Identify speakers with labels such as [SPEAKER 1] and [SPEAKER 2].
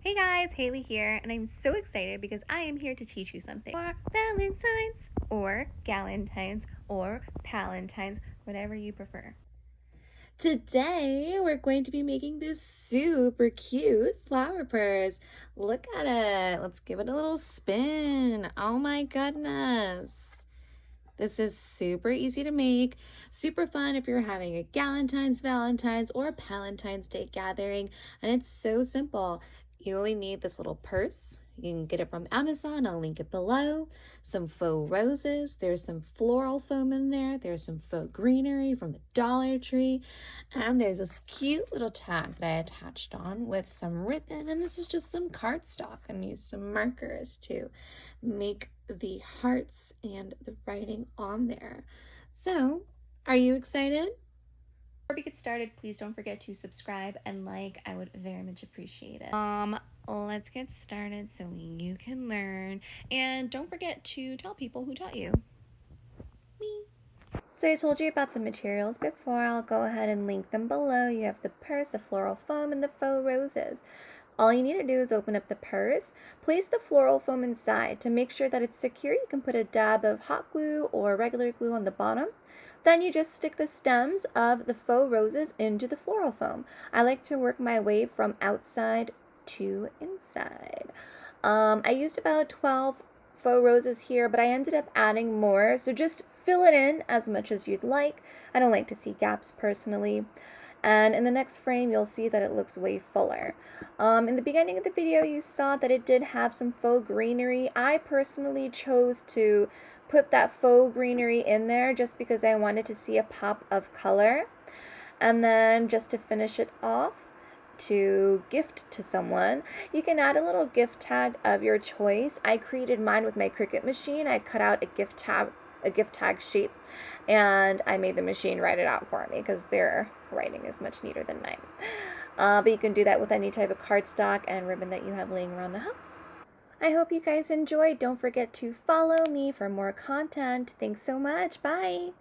[SPEAKER 1] Hey guys, Haley here, and I'm so excited because I am here to teach you something. For Valentines, or Galentines, or Palentines, whatever you prefer.
[SPEAKER 2] Today, we're going to be making this super cute flower purse. Look at it. Let's give it a little spin. Oh my goodness. This is super easy to make, super fun if you're having a Galentine's, Valentine's, or a Palentine's Day gathering, and it's so simple. You only need this little purse. You can get it from Amazon. I'll link it below. Some faux roses. There's some floral foam in there. There's some faux greenery from the Dollar Tree. And there's this cute little tag that I attached on with some ribbon. And this is just some cardstock, and use some markers to make the hearts and the writing on there. So, are you excited?
[SPEAKER 1] Before we get started, please don't forget to subscribe and like. I would very much appreciate it. Let's get started so you can learn. And don't forget to tell people who taught you. Me.
[SPEAKER 2] So I told you about the materials before. I'll go ahead and link them below. You have the purse, the floral foam, and the faux roses. All you need to do is open up the purse, place the floral foam inside. To make sure that it's secure, you can put a dab of hot glue or regular glue on the bottom. Then you just stick the stems of the faux roses into the floral foam. I like to work my way from outside to inside. I used about 12 faux roses here, but I ended up adding more, so just fill it in as much as you'd like. I don't like to see gaps personally. And in the next frame, you'll see that it looks way fuller. In the beginning of the video, you saw that it did have some faux greenery. I personally chose to put that faux greenery in there just because I wanted to see a pop of color. And then just to finish it off, to gift to someone, you can add a little gift tag of your choice. I created mine with my Cricut machine. I cut out a gift tag shape, and I made the machine write it out for me because their writing is much neater than mine. But you can do that with any type of cardstock and ribbon that you have laying around the house. I hope you guys enjoyed. Don't forget to follow me for more content. Thanks so much. Bye.